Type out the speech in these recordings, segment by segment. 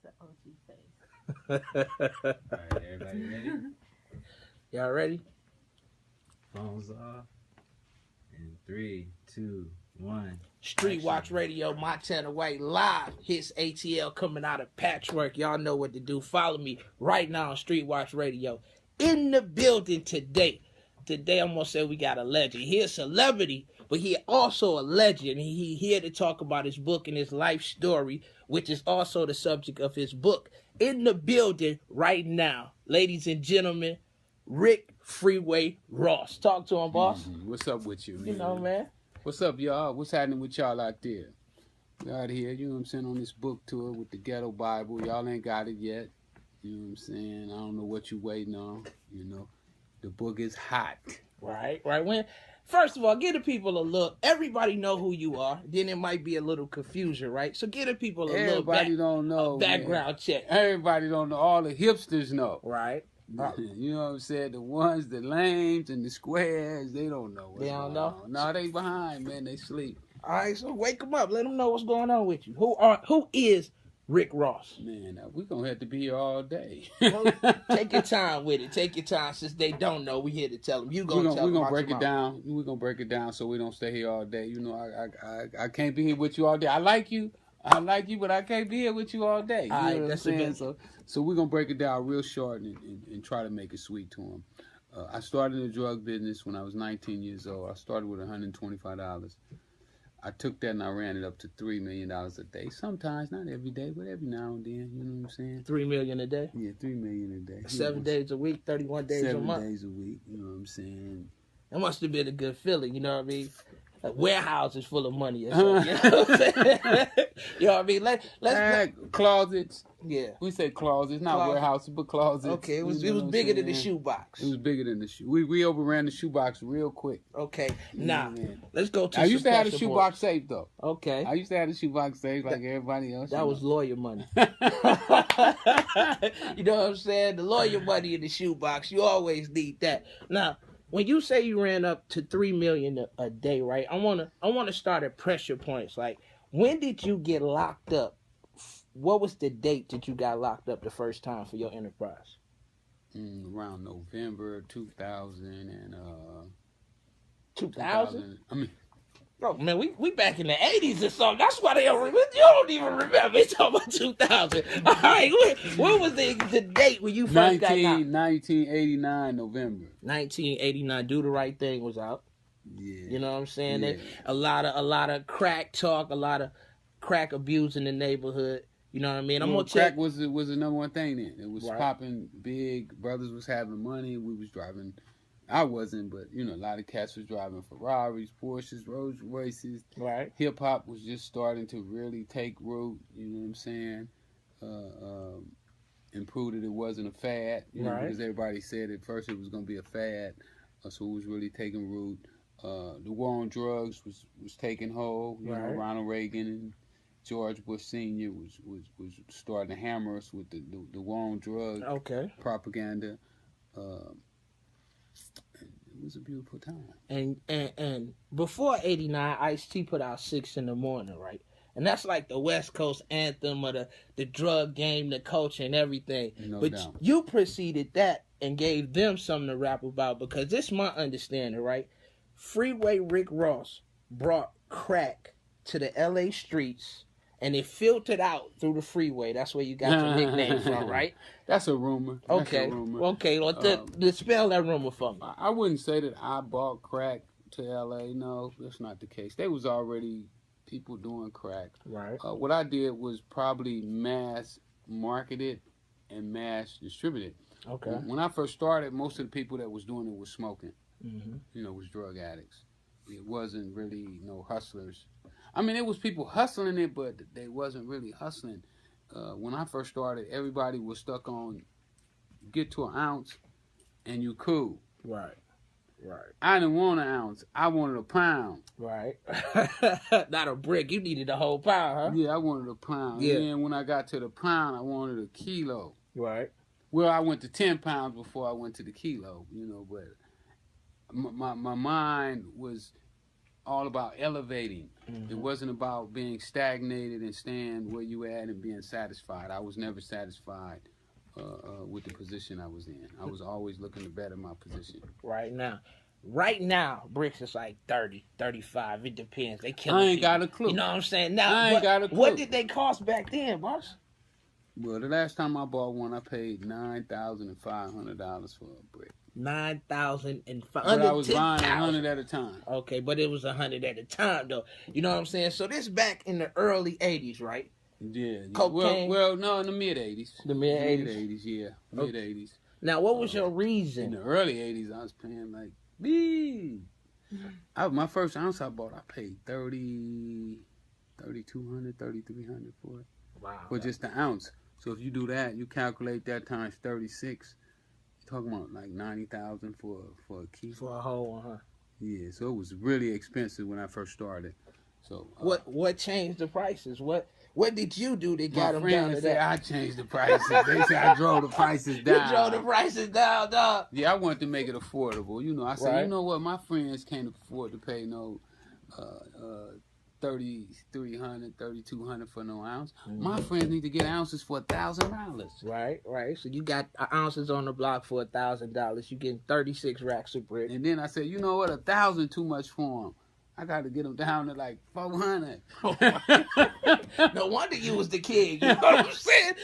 That's the OG face. All right, everybody ready? Y'all ready? Phones off. And 3, 2, 1. Street Watch Radio, Montana White live. Hits ATL coming out of Patchwork. Y'all know what to do. Follow me right now on Street Watch Radio. In the building today. Today I'm gonna say we got a legend. He a celebrity, but he also a legend. He here to talk about his book and his life story, which is also the subject of his book. In the building right now, ladies and gentlemen, Rick Freeway Ross. Talk to him, boss. Mm-hmm. What's up with you, man? You know, man. What's up, y'all? What's happening with y'all out there? We out here, you know what I'm saying, on this book tour with the Ghetto Bible. Y'all ain't got it yet. You know what I'm saying? I don't know what you waiting on. You know, the book is hot. Right. When, first of all, give the people a look. Everybody know who you are. Then it might be a little confusion, right? So give the people Everybody don't know, background check. Everybody don't know. All the hipsters know. Right. You know what I'm saying? The ones, the lames and the squares, they don't know what's They don't going know? on. No, they behind, man. They sleep. All right, so wake them up. Let them know what's going on with you. Who is Rick Ross? Man, we're going to have to be here all day. Well, take your time with it. Take your time. Since they don't know, we here to tell them. We're going to break it down. We're going to break it down so we don't stay here all day. You know, I can't be here with you all day. I like you, but I can't be here with you all day. You know what I'm saying? So we're going to break it down real short and try to make it sweet to them. I started in the drug business when I was 19 years old. I started with $125. I took that and I ran it up to $3 million a day. Sometimes, not every day, but every now and then. You know what I'm saying? $3 million a day? Yeah, $3 million a day. 7 days a week, 31 days a month. 7 days a week, you know what I'm saying? That must have been a good feeling, you know what I mean? Like warehouses full of money or something, you know what I'm saying? You know what I mean? Let's closets. Yeah. We say closets, not warehouses, but closets. Okay, it was bigger than the shoebox. It was bigger than the shoe. We overran the shoebox real quick. Okay, now let's go to. I used to have the shoebox safe though. Okay. I used to have the shoebox safe like everybody else. That was lawyer money. You know what I'm saying? The lawyer money in the shoebox. You always need that. Now, when you say you ran up to $3 million a day, right? I wanna start at pressure points. Like, when did you get locked up? What was the date that you got locked up the first time for your enterprise? Around November 2000 2000? I mean, oh man, we back in the 80s or something. That's why they don't remember. You don't even remember. It's talking about 2000. All right, what was the date when you first got locked? 1989 November. 1989. Do the Right Thing was out. Yeah. You know what I'm saying? Yeah. A lot of crack talk, a lot of crack abuse in the neighborhood. You know what I mean? Crack was the number one thing then. It was popping big. Brothers was having money. We was driving. I wasn't, but you know, a lot of cats was driving Ferraris, Porsches, Rolls Royces. Right. Hip hop was just starting to really take root. You know what I'm saying? And prove that it wasn't a fad. You know, because everybody said at first it was going to be a fad, so it was really taking root. The war on drugs was taking hold. You know, Ronald Reagan and George Bush Sr. was starting to hammer us with the war on drugs propaganda. It was a beautiful time. And before '89, Ice-T put out 6 in the Morning, right? And that's like the West Coast anthem of the drug game, the culture, and everything. No but doubt. You preceded that and gave them something to rap about, because this is my understanding, right? Freeway Rick Ross brought crack to the L.A. streets, and it filtered out through the freeway. That's where you got your nickname from, right? That's a rumor. Okay. Okay. Well, dispel that rumor for me. I wouldn't say that I bought crack to L.A. No, that's not the case. There was already people doing crack. Right. What I did was probably mass marketed and mass distributed. Okay. When I first started, most of the people that was doing it was smoking. Mm-hmm. You know, was drug addicts. It wasn't really no hustlers. I mean, it was people hustling it, but they wasn't really hustling. When I first started, everybody was stuck on get to an ounce and you cool. Right. I didn't want an ounce. I wanted a pound. Right. Not a brick. You needed a whole pound, huh? Yeah, I wanted a pound. Yeah. And then when I got to the pound, I wanted a kilo. Right. Well, I went to 10 pounds before I went to the kilo, you know, but my mind was all about elevating. It wasn't about being stagnated and staying where you at and being satisfied. I was never satisfied with the position I was in. I was always looking to better my position. Right now, bricks is like 30, 35. It depends. They kill. I ain't got a clue. You know what I'm saying? Now, I ain't got a clue. What did they cost back then, boss? Well, the last time I bought one, I paid $9,500 for a brick. $9,500. But I was buying 100 at a time. Okay, but it was 100 at a time, though. You know what I'm saying? So this back in the early 80s, right? Yeah. Cocaine. Well, no, in the mid 80s. The mid 80s. Mid 80s, yeah. Mid 80s. Now, what was your reason? In the early 80s, I was paying like big. My first ounce I bought, I paid $3,200, $3,300 for it. Wow. For just the ounce. So if you do that, you calculate that times 36. You're talking about like $90,000 for a key. For a whole one, huh? Yeah. So it was really expensive when I first started. So what changed the prices? What did you do that got them down to that? that? I changed the prices. They said I drove the prices down. You drove the prices down, dog. Yeah, I wanted to make it affordable. You know, I said, right. You know what? My friends can't afford to pay no $3,300, $3,200 for no ounce. My friends need to get ounces for $1,000. Right. So you got ounces on the block for $1,000. You getting 36 racks of brick. And then I said, you know what? $1,000 too much for them. I got to get them down to like 400. No wonder you was the king. You know what I'm saying?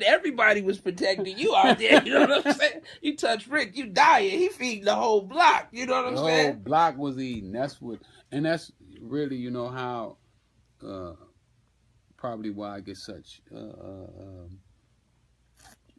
Everybody was protecting you out there. You know what I'm saying? You touch Rick, you dying. He feeding the whole block. You know what I'm saying? The whole block was eating. That's really, you know, how, probably why I get such,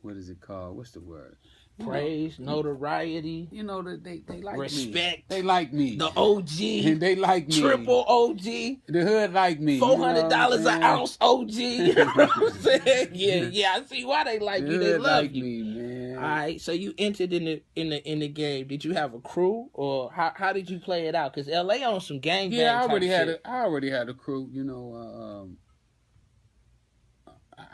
what is it called? What's the word? Praise, notoriety. You know, that they like respect. Me. They like me. The OG. And they like me. Triple OG. The hood like me. $400 an ounce OG. You know what I'm saying? Yeah. I see why they like you. They love like you. Me, man. All right. So you entered in the game. Did you have a crew, or how did you play it out? Because LA on some gangbang. Yeah, I I already had a crew. You know,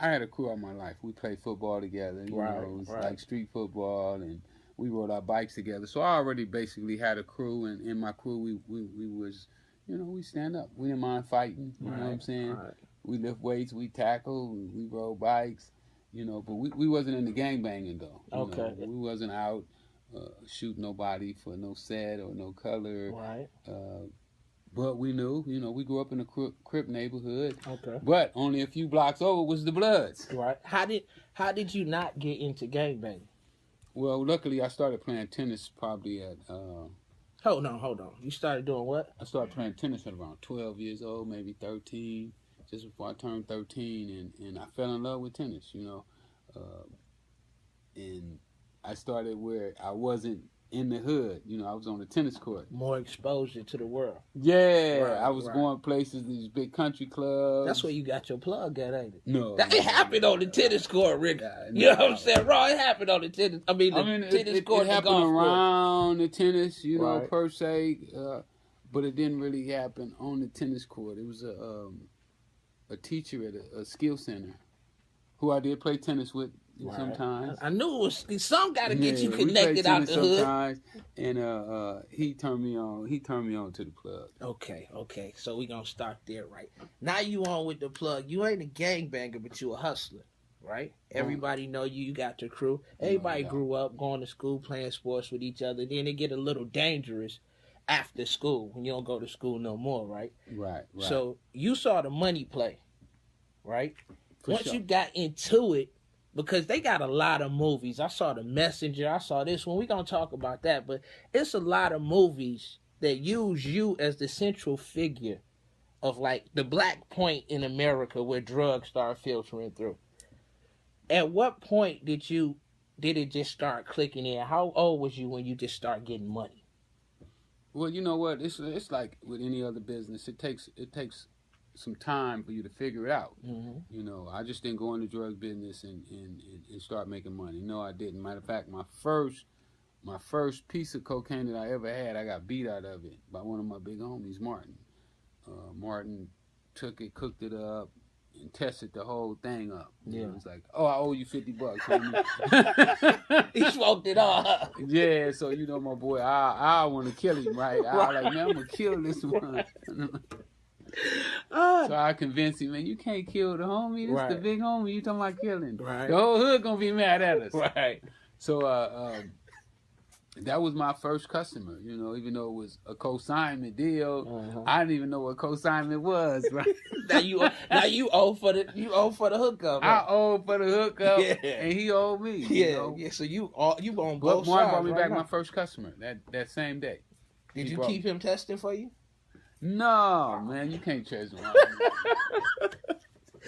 I had a crew all my life. We played football together. You know, it was like street football, and we rode our bikes together. So I already basically had a crew, and in my crew, we was, you know, we stand up. We didn't mind fighting. You know what I'm saying? We lift weights, we tackle, we rode bikes. You know, but we wasn't in the gangbanging though. Okay. We wasn't out shooting nobody for no set or no color. Right. But we knew, you know, we grew up in a Crip neighborhood. Okay. But only a few blocks over was the Bloods. Right. How did you not get into gangbanging? Well, luckily I started playing tennis probably at... Hold on. You started doing what? I started playing tennis at around 12 years old, maybe 13, just before I turned 13. And I fell in love with tennis, you know. And I started where I wasn't in the hood. You know, I was on the tennis court. More exposure to the world. Yeah, I was going places, these big country clubs. That's where you got your plug at, ain't it? No. It happened on the tennis court, Rick. You know what I'm saying? Raw, it happened on the tennis. Tennis court. It happened around the tennis, you know, per se. But it didn't really happen on the tennis court. It was a teacher at a skill center who I did play tennis with sometimes. I knew it was some got to get you connected out the hood. Sometimes, and he turned me on. He turned me on to the plug. Okay. So we gonna start there, right? Now you on with the plug. You ain't a gangbanger, but you a hustler, right? Everybody know you. You got your crew. Everybody grew up going to school, playing sports with each other. Then it get a little dangerous after school when you don't go to school no more, right? Right. So you saw the money play, right? Once sure. you got into it. Because they got a lot of movies. I saw The Messenger. I saw this one. We're going to talk about that. But it's a lot of movies that use you as the central figure of, like, the black point in America where drugs start filtering through. At what point did it just start clicking in? How old was you when you just start getting money? Well, you know what? It's like with any other business. It takes some time for you to figure it out. Mm-hmm. You know, I just didn't go in the drug business and start making money. No, I didn't. Matter of fact, my first piece of cocaine that I ever had, I got beat out of it by one of my big homies, Martin. Martin took it, cooked it up, and tested the whole thing up. You know what I'm was like, "Oh, I owe you $50, homie." He smoked it all up. Yeah, so you know my boy, I want to kill him, right? I like, man, I'm gonna kill this one. So I convinced him, man, you can't kill the homie. This the big homie. You talking about killing? Right. The whole hood gonna be mad at us. Right. So that was my first customer. You know, even though it was a co-signment deal, I didn't even know what co-signment was. Right. now you owe for the hookup. Right? I owe for the hookup, and he owed me. Yeah, you know? yeah. So you on both sides. Martin brought me back my first customer that same day. Did you keep him testing for you? No, man, you can't chase him.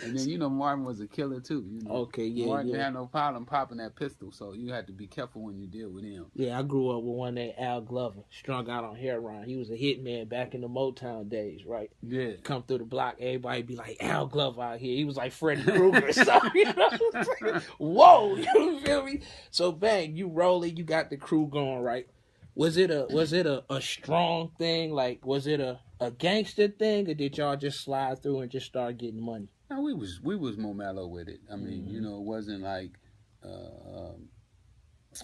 And then, you know, Martin was a killer, too. You know? Okay, yeah, Martin didn't have no problem popping that pistol, so you had to be careful when you deal with him. Yeah, I grew up with one named Al Glover, strung out on heroin. He was a hitman back in the Motown days, right? Yeah. Come through the block, everybody be like, Al Glover out here. He was like Freddy Krueger or something, you know? Whoa, you feel me? So, bang, you rolling, you got the crew going, right? Was it a strong thing? Like, was it a gangster thing, or did y'all just slide through and just start getting money? No, we was more mellow with it. I mean, you know, it wasn't like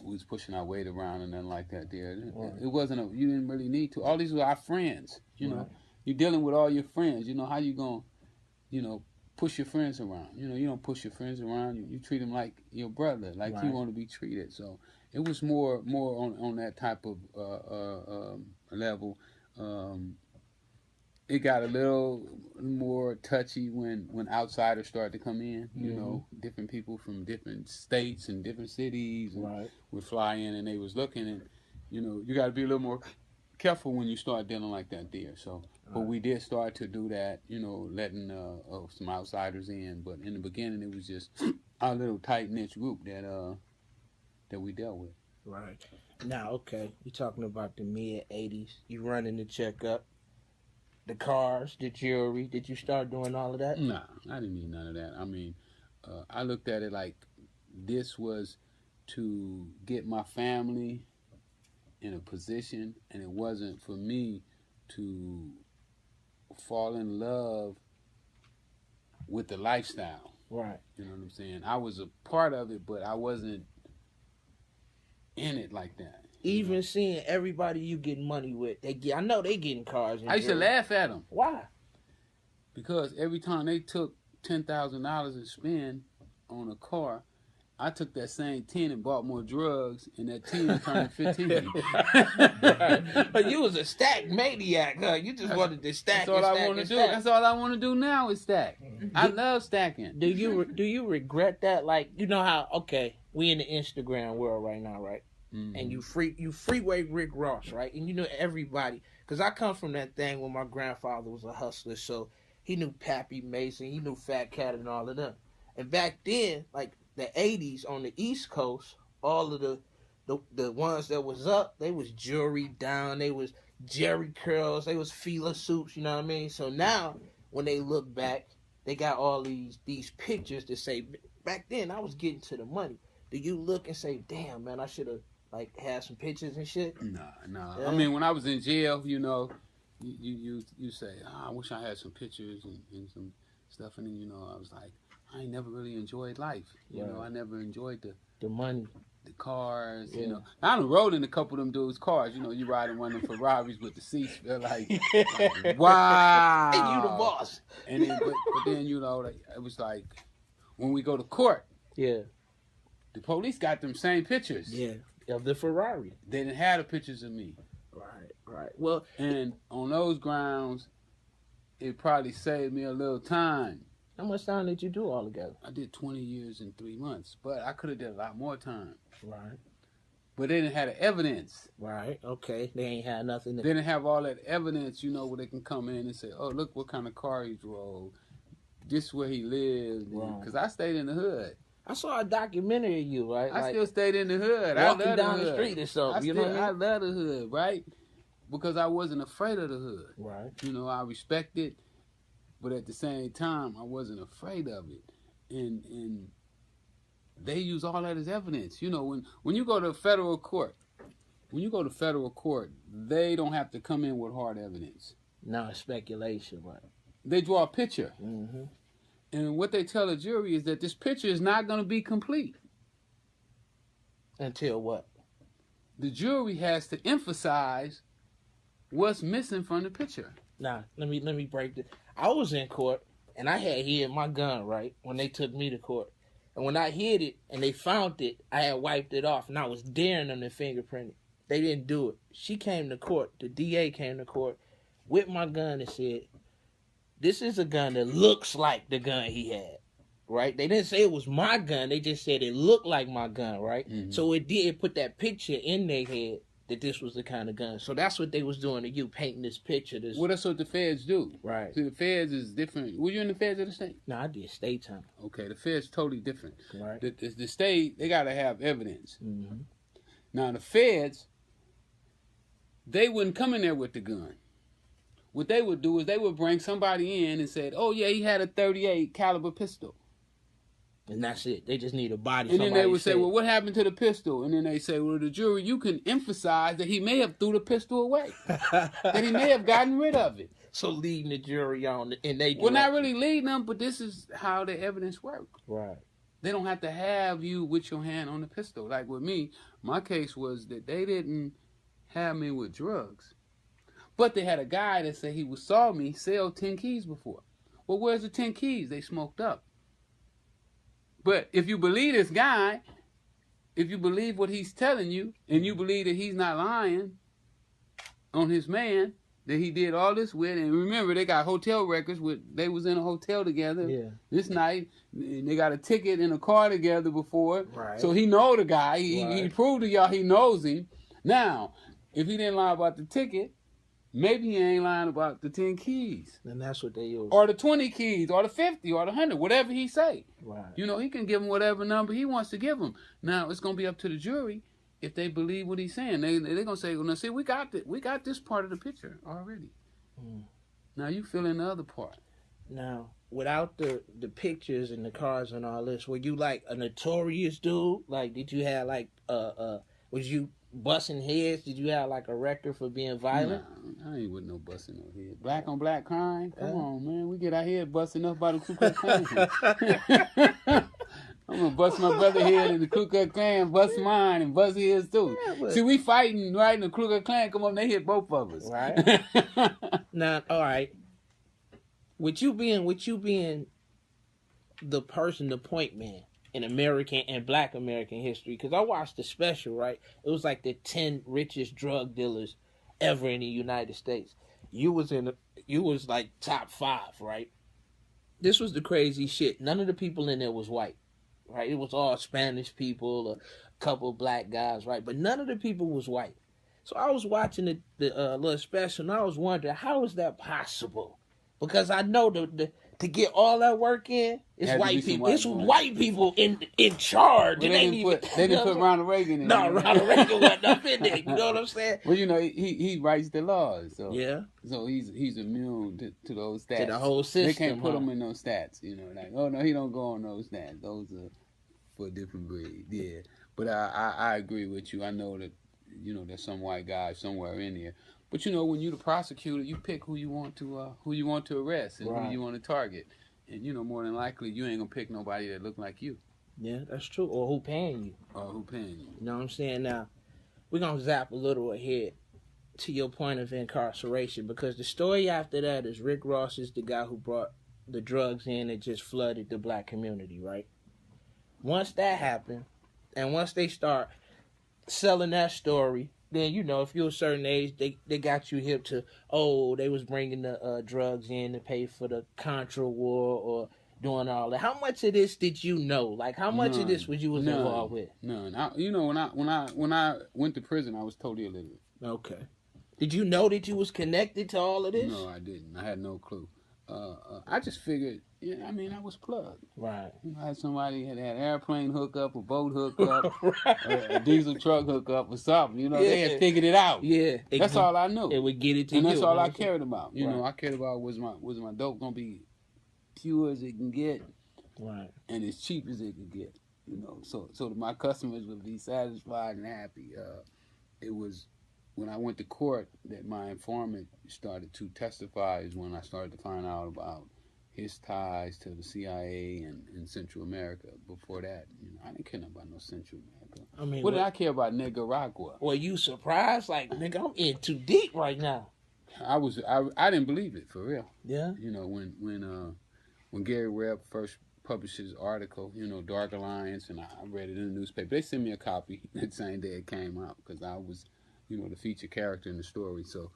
we was pushing our weight around and nothing like that there. It wasn't you didn't really need to. All these were our friends, you know. You're dealing with all your friends. You know, how you going to, you know, push your friends around. You know, you don't push your friends around. You treat them like your brother, like you want to be treated. So it was more on that type of level. It got a little more touchy when outsiders started to come in. You know, different people from different states and different cities would fly in, and they was looking, and you know, you got to be a little more careful when you start dealing like that there. So, but we did start to do that. You know, letting some outsiders in, but in the beginning, it was just our little tight knit group that we dealt with. Right. Now, okay, you're talking about the mid-'80s. You running the checkup. The cars, the jewelry, did you start doing all of that? Nah, I didn't need none of that. I mean, I looked at it like this was to get my family in a position, and it wasn't for me to fall in love with the lifestyle. Right. You know what I'm saying? I was a part of it, but I wasn't in it like that. Even seeing everybody you getting money with, I know they getting cars. I used to laugh at them. Why? Because every time they took $10,000 to spend on a car, I took that same 10 and bought more drugs, and that 10 turned 15. But you was a stack maniac, huh? You just wanted to stack. That's all I want to do. That's all I want to do now is stack. I love stacking. Do you regret that? Like, you know how? Okay, we in the Instagram world right now, right? And you freeway Rick Ross, right? And you know everybody, because I come from that thing when my grandfather was a hustler, so he knew Pappy Mason, he knew Fat Cat and all of them. And back then, like the 80s on the East Coast, all of the ones that was up, they was jewelry down, they was Jerry curls, they was Fila suits, you know what I mean? So now, when they look back, they got all these pictures that say, back then I was getting to the money. Do you look and say, damn, man, I should have like had some pictures and shit? Nah. Yeah. I mean, when I was in jail, you know, you say, I wish I had some pictures and some stuff, and then, you know, I was like, I ain't never really enjoyed life. You know, I never enjoyed the money, the cars. You know, I done rode in a couple of them dudes' cars. You know, you riding one of them Ferraris with the seats. They're like wow, and you the boss. And then, but then, you know, it was like when we go to court. Yeah. The police got them same pictures. Yeah. Of the Ferrari. They didn't have the pictures of me. Right. Well, and on those grounds, it probably saved me a little time. How much time did you do all together? I did 20 years and 3 months, but I could have did a lot more time. Right. But they didn't have the evidence. Right. Okay. They ain't had nothing. They didn't have all that evidence, you know, where they can come in and say, oh, look what kind of car he drove. This is where he lived. Because I stayed in the hood. I saw a documentary of you, right? I still stayed in the hood. Walking down the street or something. You know what I mean? I love the hood, right? Because I wasn't afraid of the hood. Right. You know, I respect it, but at the same time, I wasn't afraid of it. And they use all that as evidence. You know, when you go to federal court, they don't have to come in with hard evidence. No, it's speculation, right? They draw a picture. Mm-hmm. And what they tell the jury is that this picture is not going to be complete. Until what? The jury has to emphasize what's missing from the picture. Now, let me break this. I was in court, and I had hid my gun, right, when they took me to court. And when I hid it and they found it, I had wiped it off, and I was daring them to fingerprint it. They didn't do it. She came to court. The DA came to court with my gun and said, this is a gun that looks like the gun he had, right? They didn't say it was my gun. They just said it looked like my gun, right? Mm-hmm. So it did put that picture in their head that this was the kind of gun. So that's what they was doing to you, painting this picture. Well, that's what the feds do. Right. See, the feds is different. Were you in the feds or the state? No, I did state time. Okay, the feds totally different. Right. The state, they got to have evidence. Mm-hmm. Now, the feds, they wouldn't come in there with the gun. What they would do is they would bring somebody in and said, oh, yeah, he had a .38 caliber pistol. And that's it. They just need a body. And then they would say, well, what happened to the pistol? And then they say, well, the jury, you can emphasize that he may have threw the pistol away. That he may have gotten rid of it. So leading the jury on, and they well, not really leading them, but this is how the evidence works. Right. They don't have to have you with your hand on the pistol. Like with me, my case was that they didn't have me with drugs. But they had a guy that said he saw me sell 10 keys before. Well, where's the 10 keys? They smoked up. But if you believe this guy, if you believe what he's telling you, and you believe that he's not lying on his man, that he did all this with, and remember, they got hotel records they was in a hotel together this night, and they got a ticket in a car together before. Right. So he know the guy. He proved to y'all he knows him. Now, if he didn't lie about the ticket, maybe he ain't lying about the 10 keys. And that's what they use. Or the 20 keys, or the 50, or the 100, whatever he say. Right. You know, he can give him whatever number he wants to give him. Now, it's going to be up to the jury if they believe what he's saying. They're going to say, well, now, see, we got this part of the picture already. Mm. Now, you fill in the other part. Now, without the pictures and the cars and all this, were you like a notorious dude? Like, did you have like, was you busting heads? Did you have like a record for being violent? Nah, I ain't with no busting no head. Black on black crime? Come on, man. We get our head busting up by the Ku Klux Klan. I'm gonna bust my brother head in the Ku Klux Klan, bust mine and bust his too. Yeah, see, we fighting, right? And the Ku Klux Klan come up and they hit both of us. Right. Now, all right. With you being the person, the point man in American and Black American history, because I watched the special, right? It was like the 10 richest drug dealers ever in the United States. You was like top 5, right? This was the crazy shit. None of the people in there was white, right? It was all Spanish people, a couple black guys, right? But none of the people was white. So I was watching the little special, and I was wondering, how is that possible? Because I know to get all that work in, it's white people. It's white people in charge. Well, they didn't put Ronald Reagan in. No, Ronald Reagan wasn't up in there. You know what I'm saying? Well, you know, he writes the laws. So yeah. So he's immune to those stats. To the whole system. They can't put him in those stats. You know, like, oh no, he don't go on those stats. Those are for a different breed. Yeah. But I agree with you. I know that, you know, there's some white guy somewhere in here. But you know, when you're the prosecutor, you pick who you want to arrest and who you want to target. And you know, more than likely, you ain't gonna pick nobody that look like you. Yeah, that's true. Or who paying you. You know what I'm saying? Now, we're gonna zap a little ahead to your point of incarceration, because the story after that is Rick Ross is the guy who brought the drugs in and just flooded the black community, right? Once that happened, and once they start selling that story, then, you know, if you're a certain age, they got you hip to, they was bringing the drugs in to pay for the Contra war or doing all that. How much of this did you know? Like, how much of this was you involved with? None. You know, when I went to prison, I was totally illiterate. Okay. Did you know that you was connected to all of this? No, I didn't. I had no clue. I just figured, I mean, I was plugged. Right. You know, I had somebody had airplane hookup, a boat hookup, a diesel truck hookup or something. You know, they had figured it out. Yeah. That's all I knew. It would get it to you. And that's all I cared about. You know, I cared about was my dope gonna be pure as it can get, right, and as cheap as it could get. You know, so that my customers would be satisfied and happy. It was when I went to court that my informant started to testify, is when I started to find out about his ties to the CIA and Central America. Before that, I didn't care about no Central America. I mean, what did I care about Nicaragua? Were you surprised? Like, nigga, I'm in too deep right now. I didn't believe it, for real. Yeah. When Gary Webb first published his article, Dark Alliance, and I read it in the newspaper. They sent me a copy that same day it came out because I was, the featured character in the story. So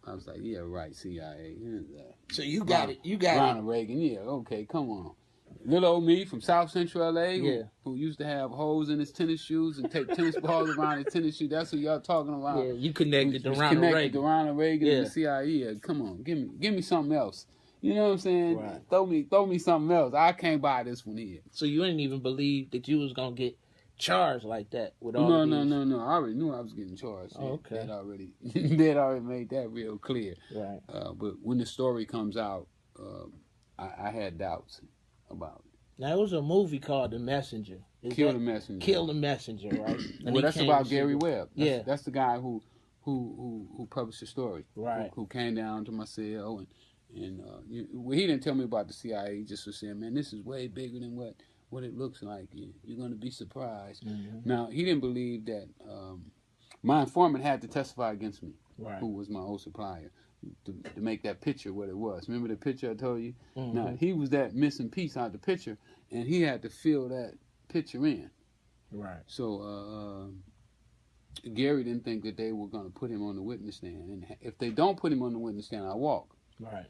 I was like, yeah, right, CIA. So you got it. You got Ronald Reagan. Yeah, okay, come on. Little old me from South Central LA who used to have holes in his tennis shoes and take tennis balls around his tennis shoes. That's who y'all talking about. Yeah, you connected to Ronald Reagan. And the CIA. Yeah, come on, give me something else. You know what I'm saying? Right. Throw me something else. I can't buy this one here. So you didn't even believe that you was gonna get charged like that with all No. I already knew I was getting charged. Oh, okay. They'd already made that real clear. Right. But when the story comes out, I had doubts about it. Now, it was a movie called The Messenger. Kill the Messenger. Kill the Messenger, right? Well, that's about Gary Webb. Yeah. That's the guy who published the story. Right. Who came down to my cell and he didn't tell me about the CIA. He just was saying, man, this is way bigger than what it looks like. You're going to be surprised. Mm-hmm. Now, he didn't believe that my informant had to testify against me, right, who was my old supplier, to make that picture what it was. Remember the picture I told you? Mm-hmm. Now, he was that missing piece out of the picture, and he had to fill that picture in. Right. So Gary didn't think that they were going to put him on the witness stand. And if they don't put him on the witness stand, I walk. Right.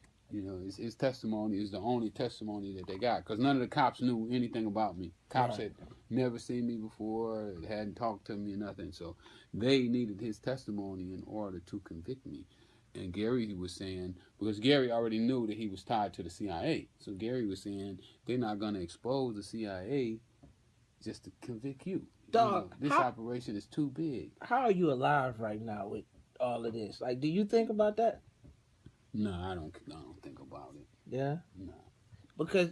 His testimony is the only testimony that they got, because none of the cops knew anything about me. Cops had never seen me before, hadn't talked to me or nothing, so they needed his testimony in order to convict me. And Gary was saying, because Gary already knew that he was tied to the CIA, so Gary was saying, they're not going to expose the CIA just to convict you. Dog, this operation is too big. How are you alive right now with all of this? Like, do you think about that? No, I don't think about it. Yeah? No. Because,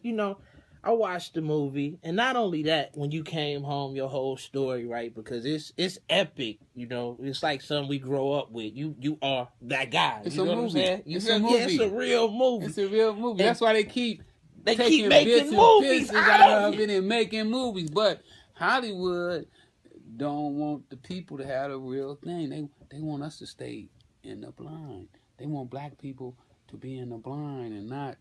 I watched the movie, and not only that, when you came home, your whole story, right? Because it's epic, It's like something we grow up with. You are that guy. It's a movie. It's a movie. Yeah, it's a real movie. It's a real movie. And that's why they keep making bits movies and pieces out of it and making movies. But Hollywood don't want the people to have the real thing. They want us to stay in the blind. They want black people to be in the blind and not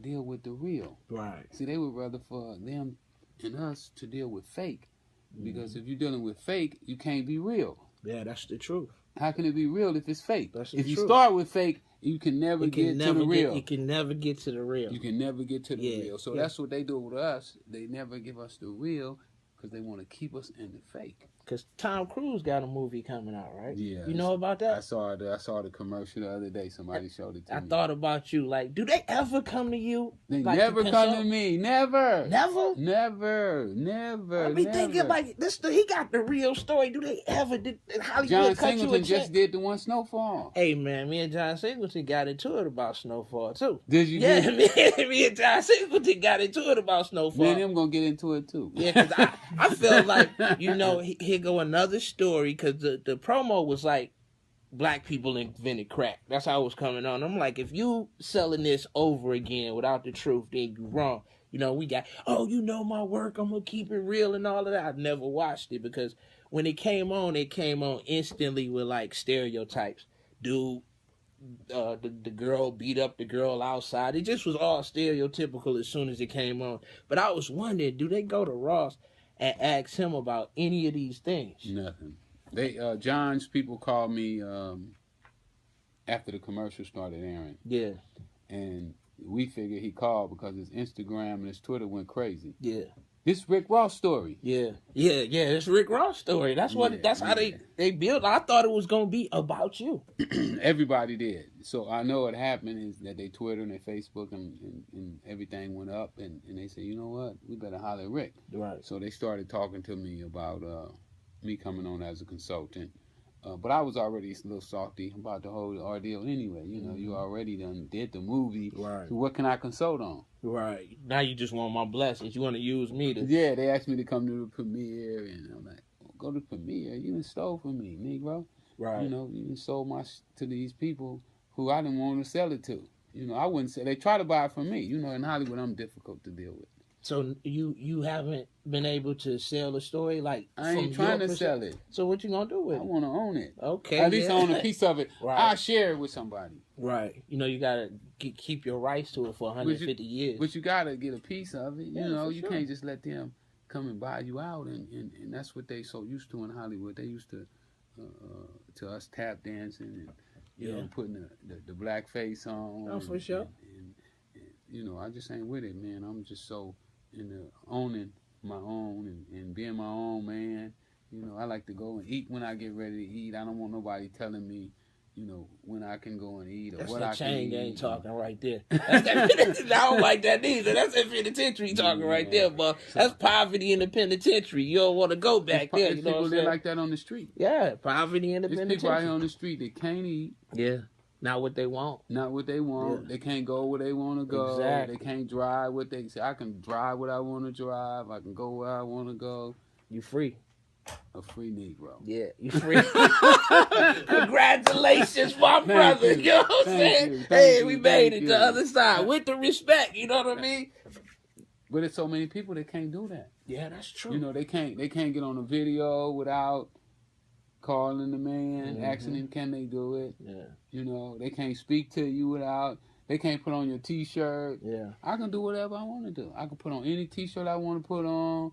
deal with the real. Right. See, they would rather for them and us to deal with fake. Because if you're dealing with fake, you can't be real. Yeah, that's the truth. How can it be real if it's fake? That's if the you truth. start with fake, you can never get to the real. You can never get to the real. You can never get to the real. So that's what they do with us. They never give us the real because they want to keep us in the fake. Because Tom Cruise got a movie coming out, right? Yeah. You know about that? I saw the commercial the other day. Somebody showed it to me. I thought about you. Like, do they ever come to you? They like, never come to me. Never. Never? Never. I mean, thinking like this. He got the real story. Do they ever? Did Hollywood John cut you a Singleton check? just did the one Snowfall. Hey man, me and John Singleton got into it about Snowfall too. Did you? Yeah, me and John Singleton got into it about Snowfall. Me and him gonna get into it too. Yeah, because I felt like here go another story, because the promo was like black people invented crack. That's how it was coming on. I'm like, if you selling this over again without the truth, then you wrong. We got, my work, I'm gonna keep it real and all of that. I never watched it because when it came on instantly with like stereotypes. Dude, the girl beat up the girl outside. It just was all stereotypical as soon as it came on. But I was wondering, do they go to Ross and ask him about any of these things? Nothing. John's people called me after the commercial started airing. Yeah. And we figured he called because his Instagram and his Twitter went crazy. Yeah. This Rick Ross story. Yeah. It's Rick Ross story. That's how they built. I thought it was gonna be about you. Everybody did. So I know what happened is that they Twitter and their Facebook and everything went up and they said, you know what, we better holler at Rick. Right. So they started talking to me about me coming on as a consultant. But I was already a little salty about the whole ordeal anyway. You already did the movie. Right. So what can I consult on? Right. Now you just want my blessings. You want to use me to... Yeah, they asked me to come to the premiere, and I'm like, go to the premiere? You done stole from me, Negro. Right. You done sold to these people who I didn't want to sell it to. I wouldn't say they try to buy it from me. In Hollywood, I'm difficult to deal with. So you haven't been able to sell the story like I ain't trying to sell it. So what you gonna do with it? I want to own it. Okay, at least I own a piece of it. Right. I'll share it with somebody. Right. You gotta keep your rights to it for 150 years. But you gotta get a piece of it. You sure. can't just let them come and buy you out, and that's what they so used to in Hollywood. They used to us tap dancing and putting the black face on. Oh, for sure. And I just ain't with it, man. I'm just so into owning my own and being my own man. I like to go and eat when I get ready to eat. I don't want nobody telling me, when I can go and eat or that's what I can chain eat. Gang talking right there. I don't like that either. That's that penitentiary talking right there, but that's poverty in the penitentiary. You don't want to go back there. You know what I'm saying? Like that on the street. Yeah, poverty in the There's penitentiary. people out here on the street that can't eat. Yeah. Not what they want. Not what they want. Yeah. They can't go where they want to go. Exactly. They can't drive what they say. I can drive what I want to drive. I can go where I want to go. You free. A free Negro. Yeah, you free. Congratulations, my brother. You know what I'm saying? Hey, we made it to the other side with the respect. You know what I mean? But there's so many people that can't do that. Yeah, that's true. They can't get on a video without calling the man, asking him can they do it. Yeah. They can't speak to you without. They can't put on your T-shirt. Yeah. I can do whatever I want to do. I can put on any T-shirt I want to put on.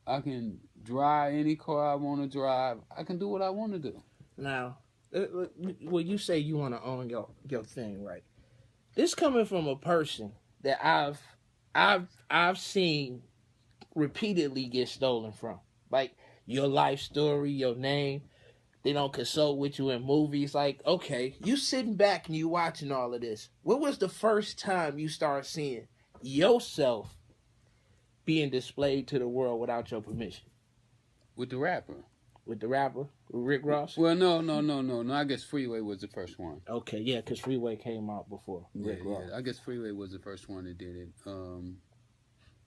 I can drive any car I want to drive. I can do what I want to do. Now, when you say you want to own your thing, right? This coming from a person that I've seen repeatedly get stolen from. Like your life story, your name. They don't consult with you in movies. Like, okay, you sitting back and you watching all of this. When was the first time you started seeing yourself being displayed to the world without your permission? With the rapper. With the rapper? With Rick Ross? Well, no. I guess Freeway was the first one. Okay, yeah, because Freeway came out before Rick Ross. Yeah, I guess Freeway was the first one that did it.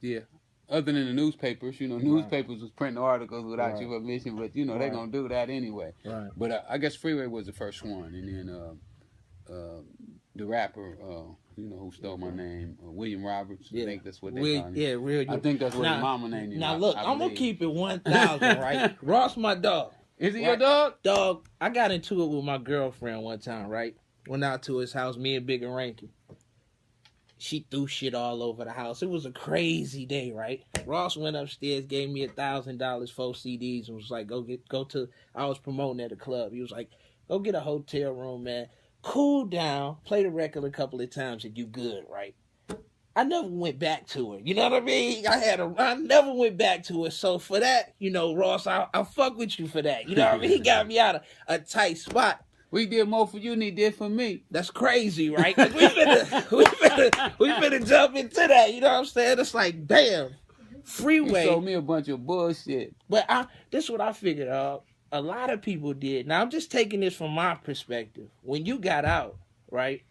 Yeah. Other than the newspapers, newspapers was printing articles without your permission, but they're gonna do that anyway. Right. But I guess Freeway was the first one, and then the rapper, who stole my name, William Roberts. I think that's what they call him. Yeah, real. I think that's what his mama named him. Now look, I'm gonna keep it 1,000, right? Ross, my dog. Is he your dog? Dog. I got into it with my girlfriend one time, right? Went out to his house, me and Big and Rankin. She threw shit all over the house. It was a crazy day, right? Ross went upstairs, gave me $1,000 for CDs, and was like, go to. I was promoting at a club. He was like, go get a hotel room, man. Cool down, play the record a couple of times, and you good, right? I never went back to it. You know what I mean? I never went back to it. So for that, Ross, I'll fuck with you for that. You know what I mean? He got me out of a tight spot. We did more for you than he did for me. That's crazy, right? 'Cause we finna jump into that. You know what I'm saying? It's like, damn, Freeway. He sold me a bunch of bullshit. But this is what I figured out. A lot of people did. Now, I'm just taking this from my perspective. When you got out, right,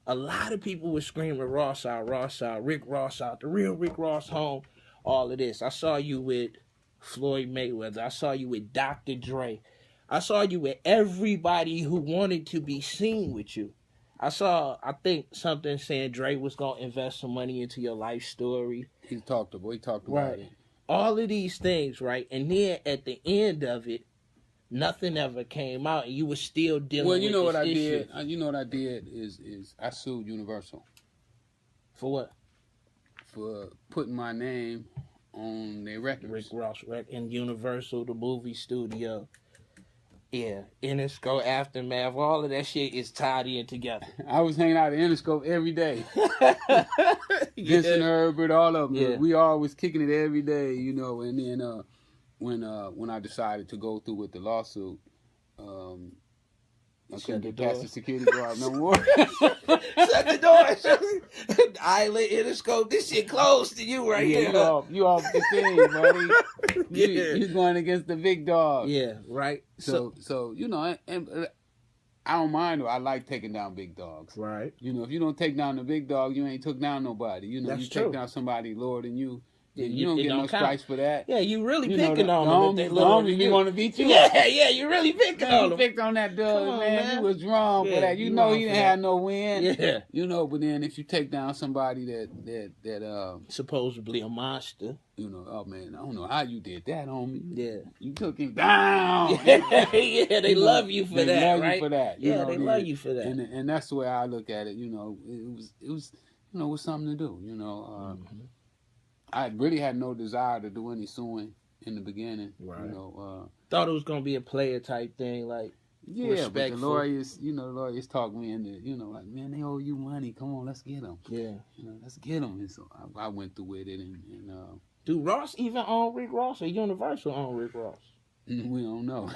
a lot of people were screaming Ross out, Rick Ross out, the real Rick Ross home, all of this. I saw you with Floyd Mayweather. I saw you with Dr. Dre. I saw you with everybody who wanted to be seen with you. I think something saying Dre was going to invest some money into your life story. He talked about it. All of these things, right? And then at the end of it, nothing ever came out, and you were still dealing with this issue. Well, you know what I did is I sued Universal. For what? For putting my name on their records. Rick Ross and Universal, the movie studio. Yeah, Interscope, Aftermath, all of that shit is tied in together. I was hanging out at Interscope every day. Vincent Herbert, all of them. Yeah. We always kicking it every day, and then when I decided to go through with the lawsuit, I couldn't get past the security guard no more. Shut the door. Island, Interscope, this shit close to you right here. You off the team, buddy. You're going against the big dog. Yeah, right. So and I don't mind. I like taking down big dogs. Right. If you don't take down the big dog, you ain't took down nobody. That's you true. take down somebody lower than you. You don't get no strikes for that. Yeah, you really picking on them. The homie want to beat you. Yeah, you really picking on them. You picked on that dude, man. You was wrong for that. You know he didn't have no win. Yeah. You know, but then if you take down somebody that supposedly a monster. You know, oh man, I don't know how you did that, homie. Yeah. You took him down. Yeah, they love you for that, right? Right? You for that. Yeah, they love you for that. And that's the way I look at it. You know, it was you know, it was something to do. You know, I really had no desire to do any suing in the beginning. Right. You know, thought it was gonna be a player type thing, like but the lawyers talked me into, you know, like, man, they owe you money. Come on, let's get them. Yeah. You know, let's get them. And so I went through with it, and do Ross even own Rick Ross or Universal own Rick Ross? We don't know.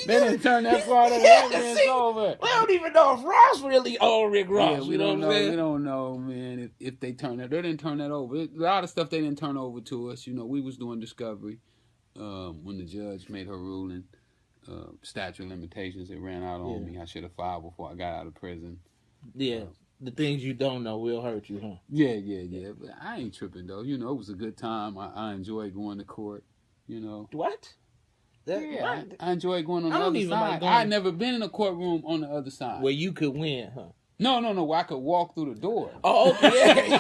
They didn't turn that part of the evidence over. We don't even know if Ross really owned Rick Ross. Yeah, we don't know. We don't know, man. If they turn that, they didn't turn that over. A lot of stuff they didn't turn over to us. You know, we was doing discovery when the judge made her ruling. Statute of limitations, it ran out on me. I should have filed before I got out of prison. Yeah. The things you don't know will hurt you, huh? Yeah. But I ain't tripping, though. You know, it was a good time. I enjoyed going to court, you know. What? I enjoyed going on the other side. I had never been in a courtroom on the other side. Where you could win, huh? No. Where I could walk through the door. Oh, okay.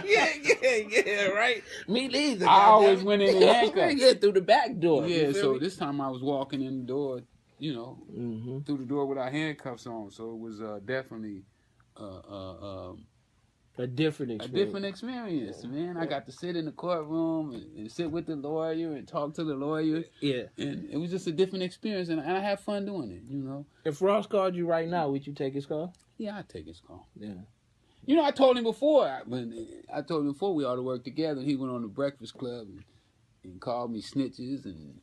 Yeah, right. Me neither. I always went in handcuffs. Yeah, through the back door. Yeah, so this time I was walking in the door, you know, through the door without handcuffs on. So it was definitely a different experience, man. I got to sit in the courtroom and sit with the lawyer and talk to the lawyer. Yeah. And it was just a different experience, and I had fun doing it, you know. If Ross called you right now, would you take his call? Yeah, I'd take his call. Yeah. You know, I told him before we ought to work together, and he went on the Breakfast Club and called me snitches, and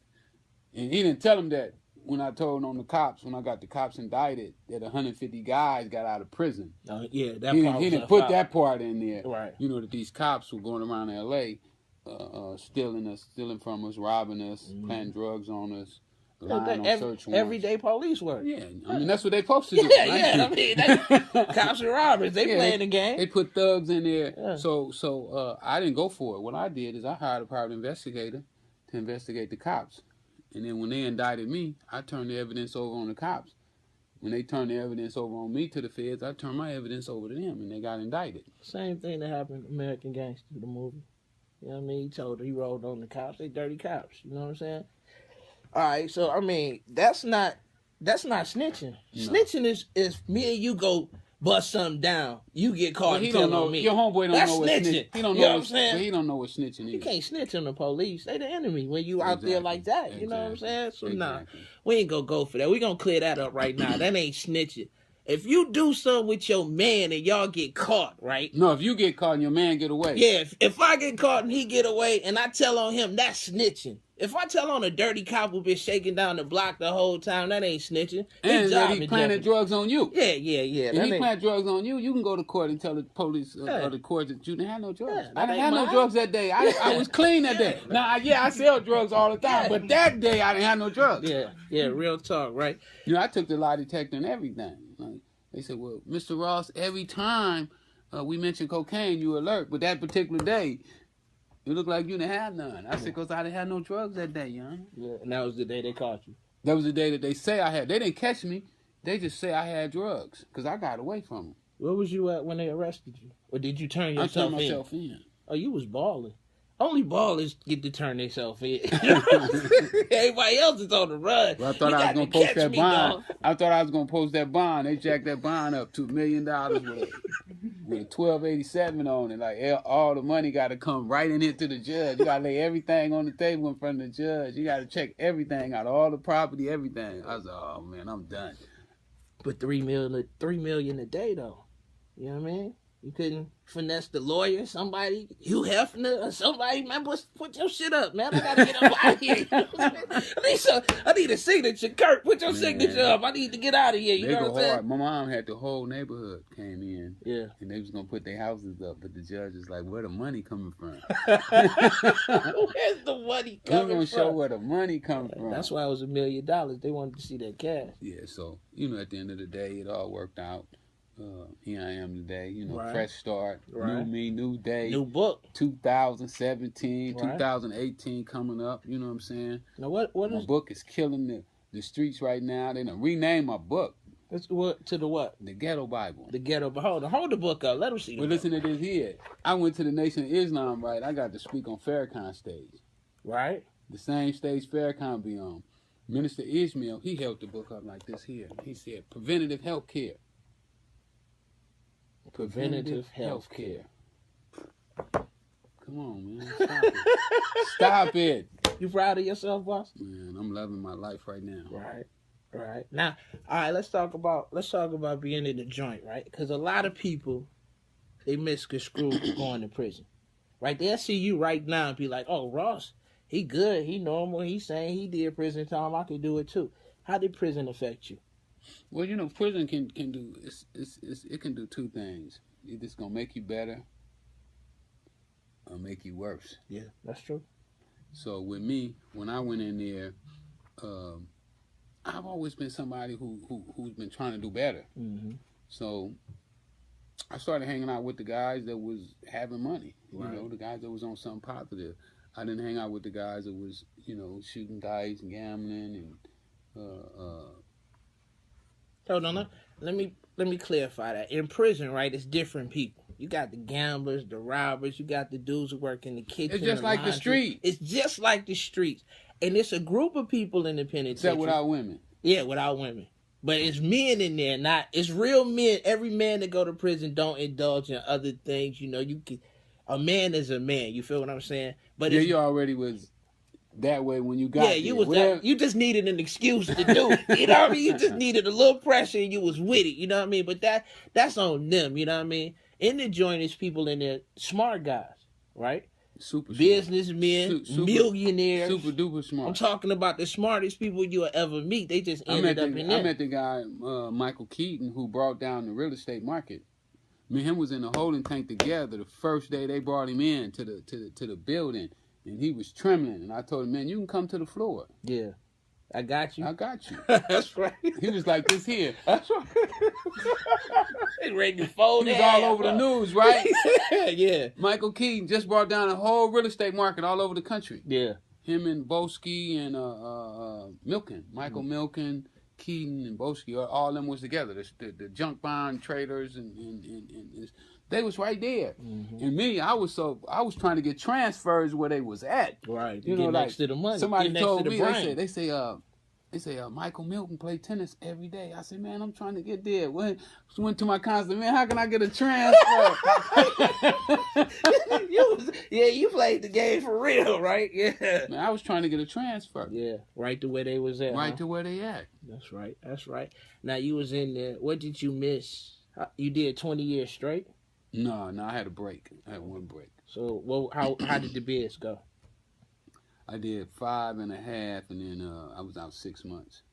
he didn't tell him that when I told on the cops, when I got the cops indicted, that 150 guys got out of prison. Yeah, he didn't put that part in there. Right. You know, that these cops were going around L.A. Stealing from us, robbing us, planting drugs on us, lying on search warrants. Everyday police work. Yeah, I mean, that's what they supposed to do. Yeah, I mean, cops and robbers, they playing the game. They put thugs in there. Yeah. So I didn't go for it. What I did is I hired a private investigator to investigate the cops. And then when they indicted me, I turned the evidence over on the cops. When they turned the evidence over on me to the feds, I turned my evidence over to them, and they got indicted. Same thing that happened in American Gangster, the movie. You know what I mean? He rolled on the cops. They dirty cops. You know what I'm saying? All right, so, I mean, that's not snitching. No. Snitching is me and you go bust something down. You get caught and tell on me. Your homeboy don't know what snitching. He don't know what I'm saying? He don't know what snitching is. You can't snitch on the police. They the enemy when you out there like that. You know what I'm saying? So nah, we ain't gonna go for that. We gonna clear that up right now. That ain't snitching. If you do something with your man and y'all get caught, right? No, if you get caught and your man get away. Yeah, if I get caught and he get away and I tell on him, that's snitching. If I tell on a dirty cop who been shaking down the block the whole time, that ain't snitching. And that he planted drugs on you. Yeah. If he planted drugs on you, you can go to court and tell the police or the court that you didn't have no drugs. I didn't have no drugs that day. I was clean that day. Now, I sell drugs all the time, but that day I didn't have no drugs. Yeah, real talk, right? You know, I took the lie detector and everything. Like, they said, well, Mr. Ross, every time we mention cocaine, you alert. But that particular day, it looked like you didn't have none. I said, because I didn't have no drugs that day, young. Yeah, and that was the day they caught you. That was the day that they say I had. They didn't catch me. They just say I had drugs because I got away from them. Where was you at when they arrested you? Or did you turn yourself in? I turned myself in. Oh, you was balling. Only ballers get to turn themselves in. Everybody else is on the run. Well, I thought I was going to post that bond. I thought I was going to post that bond. They jacked that bond up to $1 million with a 1287 on it. Like, all the money got to come right in here to the judge. You got to lay everything on the table in front of the judge. You got to check everything out, all the property, everything. I was like, oh, man, I'm done. But $3 million a day, though. You know what I mean? You couldn't finesse the lawyer, somebody, Hugh Hefner, or somebody, man, put your shit up, man. I gotta get up out of here. I need a signature. Kurt, put your signature up. I need to get out of here. You know what I'm saying? My mom had the whole neighborhood came in. Yeah. And they was going to put their houses up, but the judge is like, where the money coming from? Where's the money coming from? We're going to show where the money comes from. That's why it was $1 million. They wanted to see that cash. Yeah, so, you know, at the end of the day, it all worked out. here I am today. You know, Right. fresh start, Right. new me, new day. New book. 2017, Right. 2018 coming up. You know what I'm saying? Now what My is book is killing the streets right now. They done renamed my book it's what to the what? the Ghetto Bible. The ghetto. But hold the book up. Let them see. Well, listen to this here. I went to the Nation of Islam, right? I got to speak on Farrakhan stage. Right. The same stage Farrakhan be on. Minister Ishmael, he held the book up like this here. He said, preventative health care. Preventative health care. Come on, man. Stop it. Stop it. You proud of yourself, boss? Man, I'm loving my life right now. Right. Right. Now, all right, let's talk about being in the joint, right? Because a lot of people, they misconstrue going to prison. Right? They'll see you right now and be like, oh, Ross, he good, he normal, he saying he did prison time, I could do it too. How did prison affect you? Well, you know, prison can do it can do two things. Either it's gonna make you better or make you worse. Yeah, that's true. So with me, when I went in there, I've always been somebody who's been trying to do better. Mm-hmm. So I started hanging out with the guys that was having money. Right. You know, the guys that was on something positive. I didn't hang out with the guys that was, you know, shooting dice and gambling and Hold on, let me clarify that. In prison, right, it's different people. You got the gamblers, the robbers, you got the dudes who work in the kitchen. It's just the like the laundry. street. It's just like the streets. And it's a group of people in the penitentiary. except without women. Yeah, without women. But it's men in there, it's real men. Every man that go to prison don't indulge in other things. You know, a man is a man. You feel what I'm saying? But Yeah, you already was that way when you got there. you was that, you just needed an excuse to do it. You know what I mean? You just needed a little pressure and you was with it. You know what I mean? But that's on them. You know what I mean? In the joint is people in there, smart guys, right? Super businessmen, millionaires, super duper smart. I'm talking about the smartest people you'll ever meet. They just ended up in there. I met the guy Michael Keaton who brought down the real estate market. Me and him was in the holding tank together the first day they brought him in to the building, and he was trembling. And I told him, man, you can come to the floor. Yeah, I got you. I got you. That's right. He was like this here. That's right. He ready to fold. He was all over the news, right? Yeah. Michael Keaton just brought down the whole real estate market all over the country. Yeah. Him and Boski and Milken, Michael Milken, Keaton and Boski, all of them was together. The junk bond traders and they was right there. Mm-hmm. And me, I was trying to get transfers where they was at. Right. You know, like next to the money. Somebody told me, they say Michael Milton play tennis every day. I said, man, I'm trying to get there. Went to my concert, man, how can I get a transfer? You played the game for real, right? Yeah. Man, I was trying to get a transfer. Yeah, right to where they was at. Right to where they at. That's right. Now, you was in there. What did you miss? You did 20 years straight? No, I had a break. I had one break. So, how did the bids go? I did 5.5, and then I was out 6 months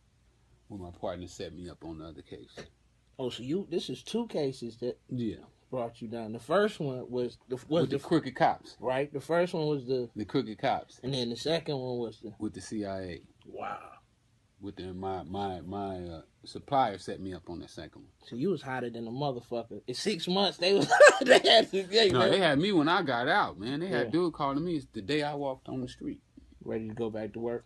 when my partner set me up on the other case. Oh, so this is two cases that brought you down. The first one was the crooked cops. Right. The first one was the crooked cops, and then the second one was with the CIA. Wow. With my supplier set me up on the second one. So you was hotter than a motherfucker. In 6 months, they had me when I got out, man. They had dude calling me the day I walked on the street. Ready to go back to work?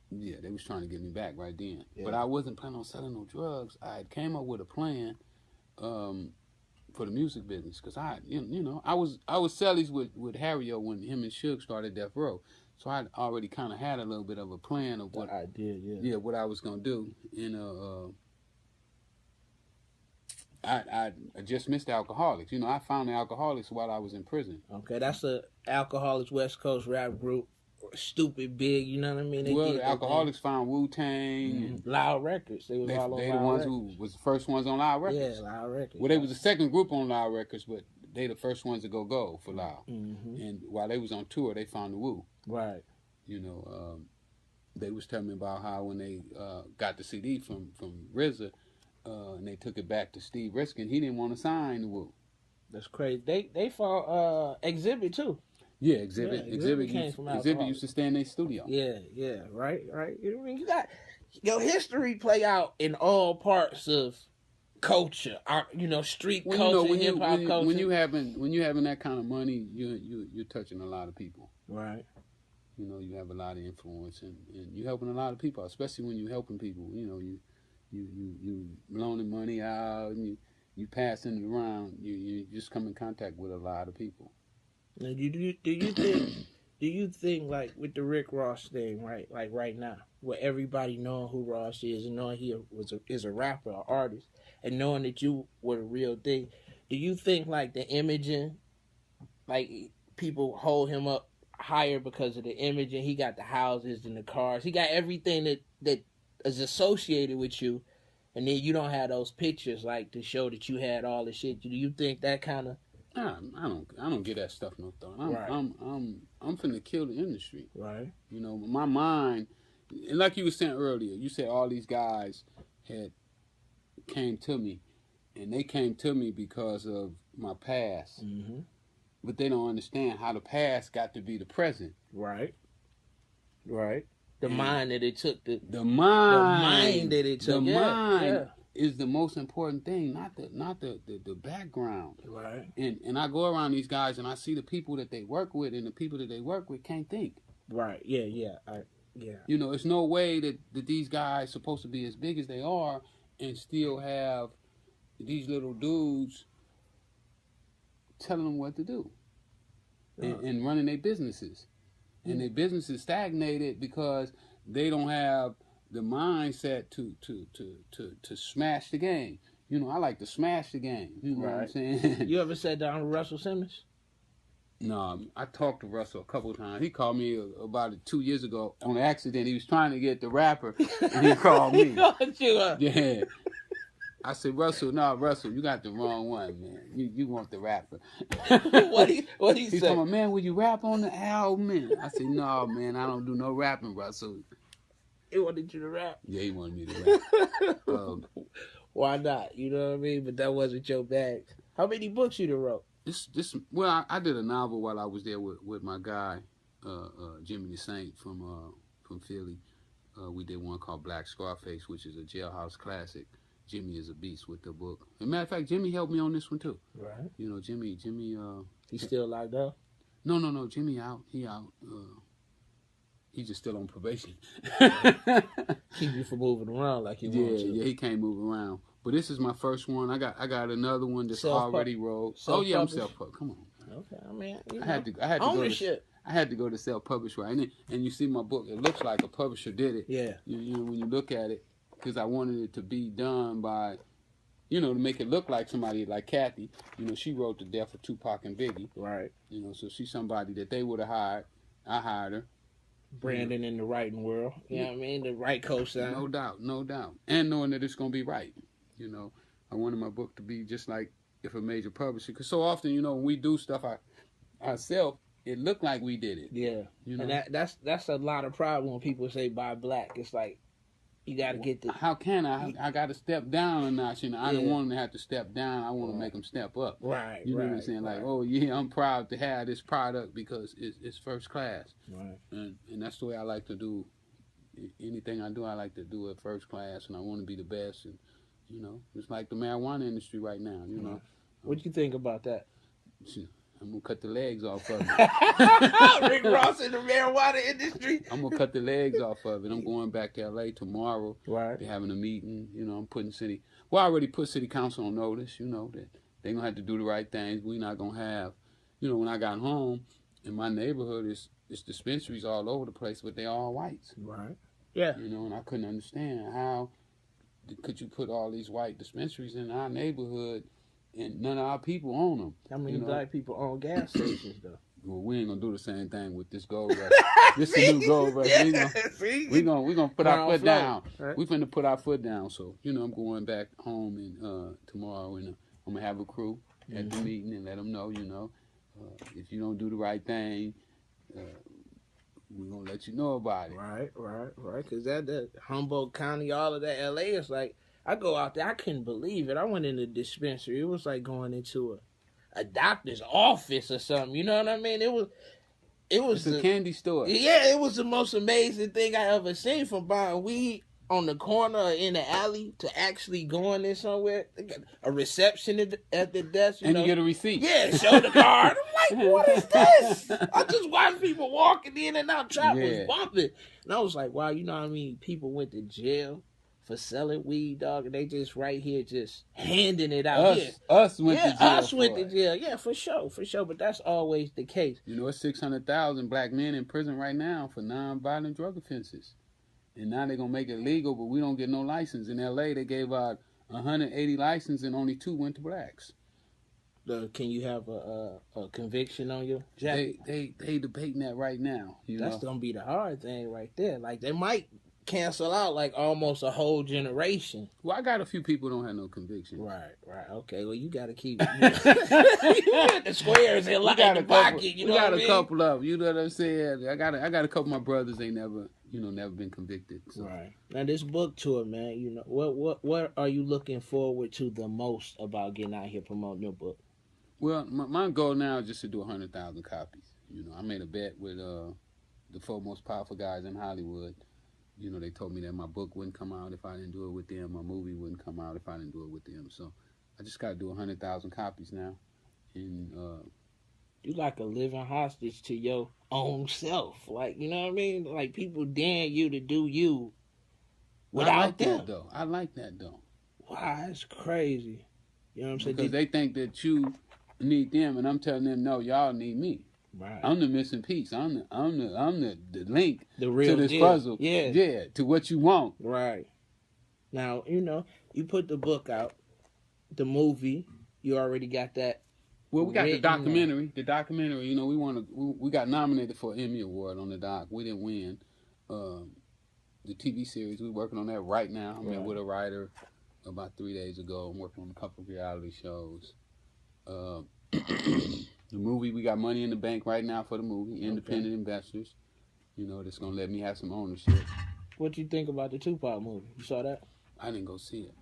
Yeah, they was trying to get me back right then. Yeah. But I wasn't planning on selling no drugs. I came up with a plan for the music business because I was cellies with Harrio when him and Suge started Death Row. So I already kind of had a little bit of a plan of what I did, what I was gonna do. And I just missed the Alcoholics. You know, I found the Alcoholics while I was in prison. Okay, that's a Alcoholics West Coast rap group. Stupid big, you know what I mean? The Alcoholics found Wu-Tang and Loud Records. They was all on They Loud the ones Records. who was the first ones on Loud Records. Yeah, Loud Records. Well, they was the second group on Loud Records, but they the first ones to go gold for Loud. Mm-hmm. And while they was on tour, they found the Wu. Right. You know, they was telling me about how when they got the CD from RZA, and they took it back to Steve Riskin, he didn't want to sign the Wu. That's crazy. They fought Exhibit too. Yeah, Exhibit used to stay in their studio. Yeah, right. You know what I mean? You got your history play out in all parts of culture, our street Well, culture, when hip hop culture. when you having that kind of money, you're touching a lot of people. Right. You have a lot of influence, and you're helping a lot of people, especially when you're helping people. You loaning money out, and you passing it around. You just come in contact with a lot of people. Now, do you think like with the Rick Ross thing, right? Like right now, with everybody knowing who Ross is and knowing he is a rapper, an artist, and knowing that you were the real thing, do you think like the imaging, like people hold him up higher because of the imaging? He got the houses and the cars, he got everything that is associated with you, and then you don't have those pictures like to show that you had all the shit. Do you think that kind of? I don't get that stuff no thought. Right. I'm finna kill the industry. Right. My mind, and like you were saying earlier, you said all these guys came to me, and they came to me because of my past. Mm-hmm. But they don't understand how the past got to be the present. Right. Right. The mind that it took. The mind that it took. The mind is the most important thing, not the background. Right. And I go around these guys and I see the people that they work with, and the people that they work with can't think. Right. Yeah. Yeah. It's no way that these guys supposed to be as big as they are and still have these little dudes telling them what to do and running their businesses. And their businesses stagnated because they don't have the mindset to smash the game. I like to smash the game. You know what I'm saying? You ever sat down with Russell Simmons? No, I talked to Russell a couple of times. He called me about 2 years ago on accident. He was trying to get the rapper, and he called me. He called you up. Yeah. I said, Russell, you got the wrong one, man. You want the rapper. What he He's said? talking, man, will you rap on the album? Man? I said, no, man, I don't do no rapping, Russell. He wanted you to rap. Yeah, he wanted me to rap. Why not? You know what I mean? But that wasn't your bag. How many books you done wrote? I did a novel while I was there with my guy, Jimmy the Saint from Philly. We did one called Black Scarface, which is a jailhouse classic. Jimmy is a beast with the book. As a matter of fact, Jimmy helped me on this one too. Right. Jimmy. He's still locked up? No. Jimmy out. He out. He's just still on probation. Keep you from moving around like you want to. Yeah, he can't move around. But this is my first one. I got another one that's already wrote. Oh yeah, I'm self-published. Come on. Okay, I mean, I had to ownership. I had to go to self-publish, right? And you see my book. It looks like a publisher did it. Yeah. When you look at it. Because I wanted it to be done by, to make it look like somebody like Kathy. She wrote the death of Tupac and Biggie. Right. So she's somebody that they would have hired. I hired her. Brandon in the writing world. You know what I mean? The right co-sign. No doubt. And knowing that it's going to be right. I wanted my book to be just like if a major publisher. Because so often, when we do stuff ourselves, it looked like we did it. Yeah. And that's a lot of problem when people say buy black. It's like, you got to get the... How can I? I got to step down a notch. I don't want them to have to step down. I want to make them step up. Right, You know what I'm saying? Like, oh, yeah, I'm proud to have this product because it's first class. Right. And that's the way I like to do. Anything I do, I like to do it first class, and I want to be the best. And, it's like the marijuana industry right now, Right. What you think about that? I'm going to cut the legs off of it. Rick Ross in the marijuana industry. I'm going to cut the legs off of it. I'm going back to L.A. tomorrow. Right. They're having a meeting. I'm putting I already put city council on notice, that they're going to have to do the right things. We're not going to have, when I got home, in my neighborhood, it's dispensaries all over the place, but they're all whites. Right. Yeah. And I couldn't understand how could you put all these white dispensaries in our neighborhood and none of our people own them. How many black people own gas stations, though? Well, we ain't gonna do the same thing with this gold rush. This is a new gold rush. We gonna put our foot down. Right? We finna put our foot down. So I'm going back home and tomorrow, and I'm gonna have a crew at the meeting and let them know. If you don't do the right thing, we're gonna let you know about it. Right. Because that Humboldt County, all of that, LA is like. I go out there, I couldn't believe it. I went in the dispensary. It was like going into a doctor's office or something. You know what I mean? It was a candy store. Yeah, it was the most amazing thing I ever seen from buying weed. on the corner or in the alley to actually going there somewhere. They got a reception at the desk. You get a receipt. Yeah, show the card. I'm like, what is this? I just watched people walking in and out. Trap was bumping. And I was like, wow, you know what I mean? People went to jail for selling weed, dog, and they just right here just handing it out. Us went to jail. Us went to jail. Yeah, for sure. But that's always the case. You know, it's 600,000 black men in prison right now for non-violent drug offenses. And now they're going to make it legal, but we don't get no license. In L.A., they gave out 180 licenses and only 2 went to blacks. Can you have a conviction on your jacket? They debating that right now. That's going to be the hard thing right there. Like, they might cancel out, like, almost a whole generation. Well, I got a few people who don't have no conviction. Right. Okay, well, you got to keep you got the squares in the pocket. You know we got a couple of them. You know what I'm saying? I got a couple of my brothers ain't never been convicted. So. Right. Now, this book tour, man, you know, what are you looking forward to the most about getting out here promoting your book? Well, my goal now is just to do 100,000 copies. You know, I made a bet with the 4 most powerful guys in Hollywood. You know, they told me that my book wouldn't come out if I didn't do it with them. My movie wouldn't come out if I didn't do it with them. So I just got to do 100,000 copies now. And you like a living hostage to your own self. Like, you know what I mean? Like, people dare you to do you without them. I like that, though. Wow, that's crazy. You know what I'm saying? Because they think that you need them, and I'm telling them, no, y'all need me. Right. I'm the missing piece. I'm the link the real to this deal. puzzle. Yeah, to what you want. Right. Now, you know, you put the book out, the movie, you already got that. Well, we got the documentary. The documentary, you know, we got nominated for an Emmy Award on the doc. We didn't win. The TV series, we're working on that right now. I met with a writer about 3 days ago. I'm working on a couple of reality shows. The movie, we got money in the bank right now for the movie. Independent investors, you know, that's gonna let me have some ownership. What you think about the Tupac movie? You saw that? I didn't go see it.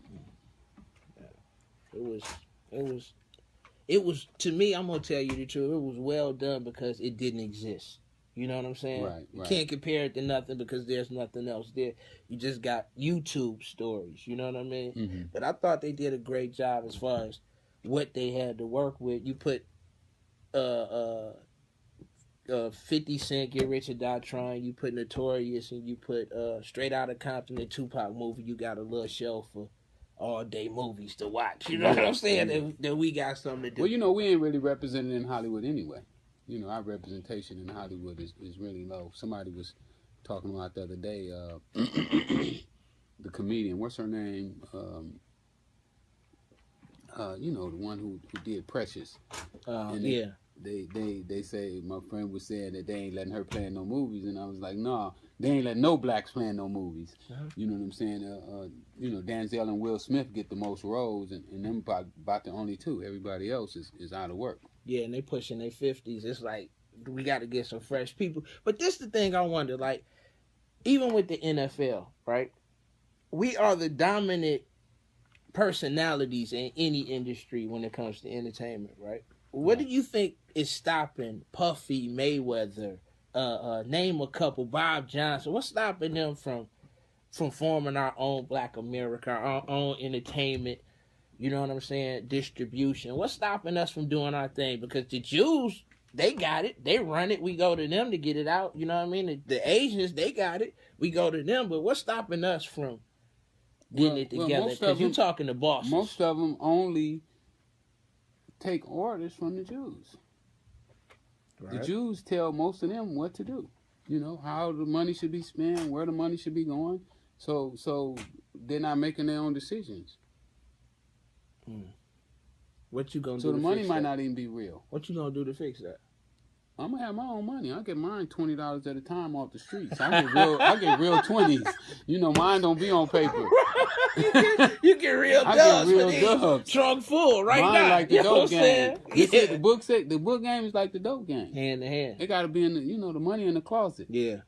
It was to me. I'm gonna tell you the truth. It was well done because it didn't exist. You know what I'm saying? Right. You can't compare it to nothing because there's nothing else there. You just got YouTube stories. You know what I mean? Mm-hmm. But I thought they did a great job as far as what they had to work with. You put 50 Cent, Get Rich or Die Trying. You put Notorious, and you put Straight Outta Compton and Tupac movie. You got a little show for all day movies to watch. You know what I'm saying? Then we got something to do. Well, you know, we ain't really represented in Hollywood anyway. You know, our representation in Hollywood is really low. Somebody was talking about the other day, the comedian, what's her name? You know, the one who did Precious. They say, my friend was saying that they ain't letting her play in no movies, and I was like, nah, they ain't letting no blacks play in no movies. You know what I'm saying? You know, Denzel and Will Smith get the most roles, and them about the only 2. Everybody else is out of work. Yeah, and they pushing their 50s. It's like, we got to get some fresh people. But this the thing I wonder, like, even with the NFL, right? We are the dominant personalities in any industry when it comes to entertainment, right? What do you think is stopping Puffy, Mayweather, name a couple, Bob Johnson? What's stopping them from forming our own Black America, our own entertainment, you know what I'm saying, distribution? What's stopping us from doing our thing? Because the Jews, they got it. They run it. We go to them to get it out. You know what I mean? The Asians, they got it. We go to them. But what's stopping us from getting it together? Because you're talking to bosses. Most of them only take orders from the Jews. Right. The Jews tell most of them what to do. You know, how the money should be spent, where the money should be going. So they're not making their own decisions. What you gonna do? So the money might not even be real. What you gonna do to fix that? I'm gonna have my own money. I get mine $20 at a time off the streets. I get real 20s. You know, mine don't be on paper. you get real dubs. I get real dubs. Trunk full right mine now. Like the dope game. Yeah. The book game is like the dope game. Hand in hand. It gotta be in the money in the closet. Yeah,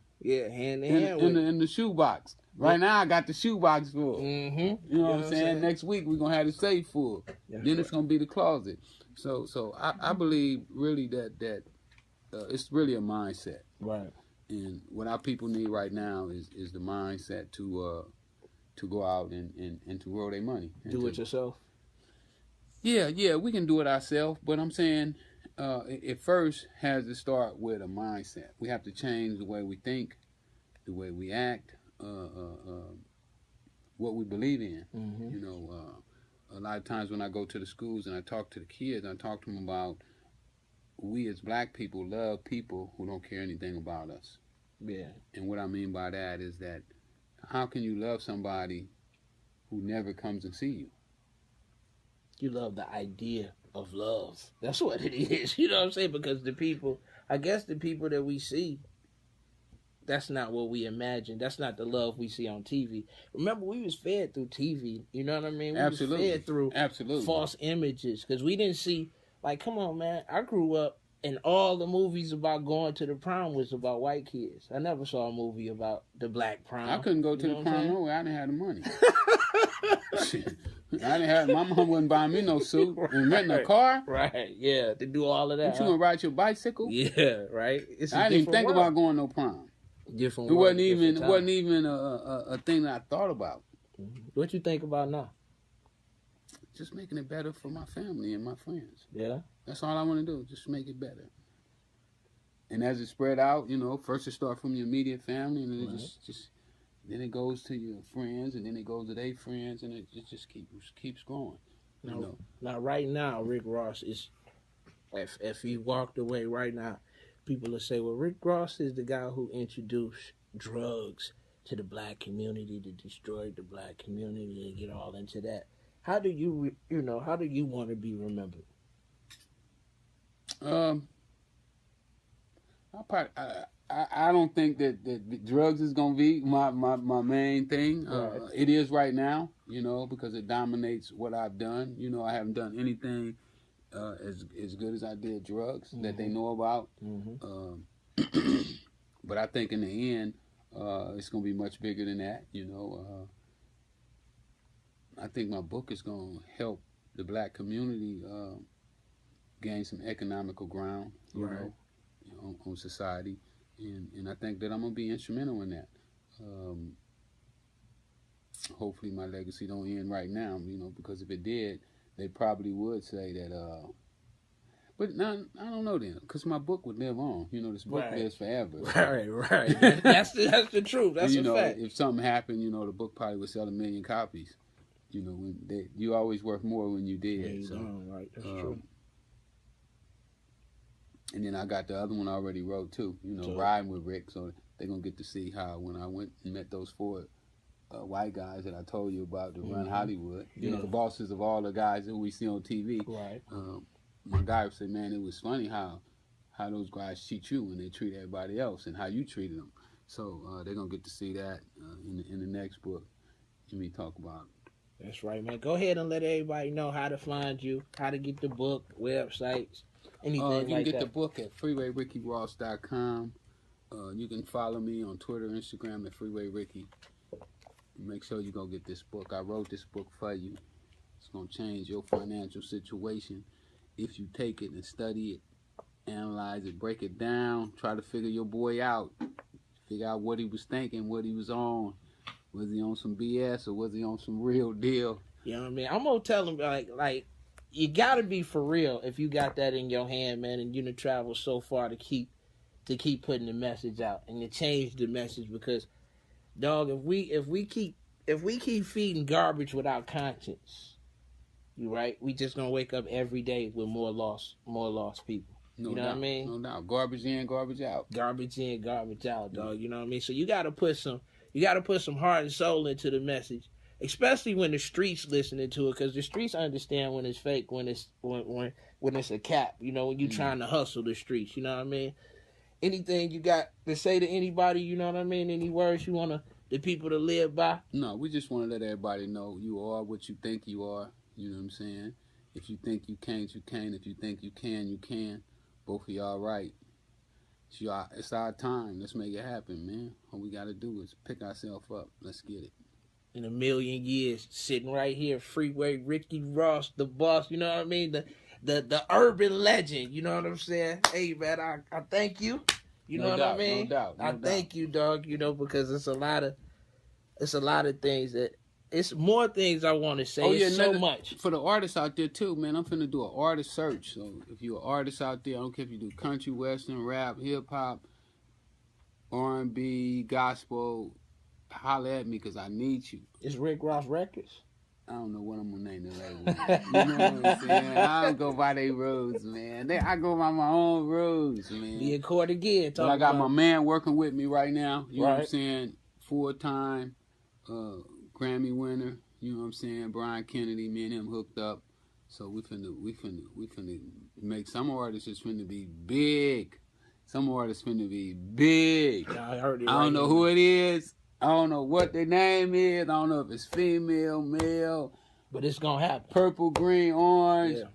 hand in hand. In the shoebox. Right now, I got the shoebox full. Mm-hmm. You know what I'm saying? Next week, we're going to have the safe full. Then it's going to be the closet. So I believe really that it's really a mindset. Right. And what our people need right now is the mindset to to go out and to grow their money. Do it yourself? Yeah, we can do it ourselves, but I'm saying it first has to start with a mindset. We have to change the way we think, the way we act, what we believe in. Mm-hmm. You know, a lot of times when I go to the schools and I talk to the kids, I talk to them about we as black people love people who don't care anything about us. Yeah. And what I mean by that is that how can you love somebody who never comes and see you? You love the idea of love. That's what it is. You know what I'm saying? Because the people that we see, that's not what we imagine. That's not the love we see on TV. Remember, we was fed through TV. You know what I mean? We Absolutely. was fed through false images. Because we didn't see, like, come on, man. I grew up and all the movies about going to the prom was about white kids. I never saw a movie about the black prom. I couldn't go to the prom no way. I didn't have the money. I didn't have. My mom wouldn't buy me no suit and rent a car. Right? Yeah, to do all of that. You gonna ride your bicycle? Yeah, right. I didn't even think about going no prom. Different. It wasn't even a thing that I thought about. What you think about now? Just making it better for my family and my friends. Yeah. That's all I want to do. Just make it better. And as it spread out, you know, first it starts from your immediate family, and then it just then it goes to your friends, and then it goes to their friends, and it just keeps growing. Now, right now, Rick Ross is, if he walked away right now, people will say, well, Rick Ross is the guy who introduced drugs to the black community, to destroy the black community, and get all into that. How do you want to be remembered? I don't think that drugs is gonna be my main thing. Right. It is right now, you know, because it dominates what I've done. You know, I haven't done anything as good as I did drugs that they know about. Mm-hmm. But I think in the end, it's gonna be much bigger than that. You know, I think my book is gonna help the black community gain some economical ground. You know, on society. And I think that I'm going to be instrumental in that. Hopefully my legacy don't end right now, you know, because if it did, they probably would say that, but now, I don't know then, because my book would live on. You know, this book lives forever. Right. That's the truth. That's a fact. If something happened, you know, the book probably would sell 1 million copies. You know, you always worth more when you did. Yeah, so, right. That's true. And then I got the other one I already wrote too, you know, Riding with Rick. So they're going to get to see how when I went and met those 4 white guys that I told you about to run Hollywood, you know, the bosses of all the guys that we see on TV. Right. My guy said, man, it was funny how those guys treat you when they treat everybody else and how you treated them. So they're going to get to see that in the next book and me talk about it. That's right, man. Go ahead and let everybody know how to find you, how to get the book, websites. You can get the book at freewayrickyross.com. You can follow me on Twitter, Instagram at freewayrricky. Make sure you go get this book. I wrote this book for you. It's going to change your financial situation if you take it and study it, analyze it, break it down, try to figure your boy out, figure out what he was thinking, what he was on. Was he on some BS or was he on some real deal? You know what I mean? I'm going to tell him, like, you gotta be for real if you got that in your hand, man, and you done travel so far to keep putting the message out and to change the message. Because, dog, if we keep feeding garbage without conscience, you right, we just gonna wake up every day with more lost people. No you know doubt, what I mean? No doubt. Garbage in, garbage out. Garbage in, garbage out, dog. You know what I mean? So you gotta put some heart and soul into the message. Especially when the streets listening to it, because the streets understand when it's fake, when it's a cap. You know, when you trying to hustle the streets. You know what I mean? Anything you got to say to anybody? You know what I mean? Any words you want the people to live by? No, we just want to let everybody know you are what you think you are. You know what I'm saying? If you think you can't, you can. If you think you can, you can. Both of y'all right. It's our time. Let's make it happen, man. All we got to do is pick ourselves up. Let's get it. In a million years, sitting right here, Freeway Ricky Ross, the boss, you know what I mean? The urban legend, you know what I'm saying? Hey, man, I thank you. You know what I mean? No doubt. I thank you, dog, you know, because it's a lot of things that it's more things I want to say. Oh yeah, it's so much for the artists out there too, man. I'm finna do an artist search. So if you're an artist out there, I don't care if you do country, western, rap, hip hop, R&B, gospel, holler at me because I need you. It's Rick Ross Records. I don't know what I'm gonna name the label. You know what I'm saying? I don't go by their rules, man. I go by my own rules, man. Be in court again. But I got my man working with me right now. You know what I'm saying? Full time, Grammy winner. You know what I'm saying? Brian Kennedy, me and him hooked up. So we finna make some artists is finna be big. Some artists finna be big. Yeah, I heard it. I don't know who it is. I don't know what their name is. I don't know if it's female, male. But it's gonna happen. Purple, green, orange. Yeah.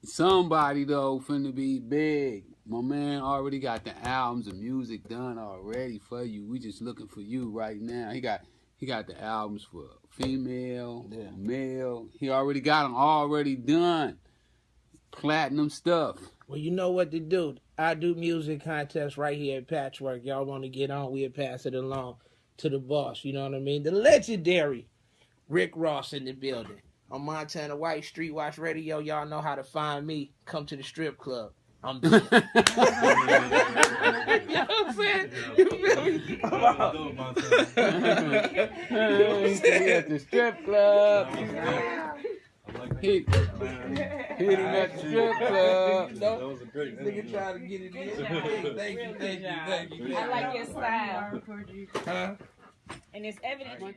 Somebody though finna be big. My man already got the albums and music done already for you. We just looking for you right now. He got the albums for female, male. He already got them already done. Platinum stuff. Well, you know what to do. I do music contests right here at Patchwork. Y'all want to get on, we'll pass it along to the boss. You know what I mean? The legendary Rick Ross in the building. On Montana White, Streetwatch Radio, y'all know how to find me. Come to the strip club. I'm there. You know what I'm saying? You feel me? At the strip club. Hit him at the strip club. That was a great nigga trying to get it in. Thank you. I like your style. Huh? And it's evident.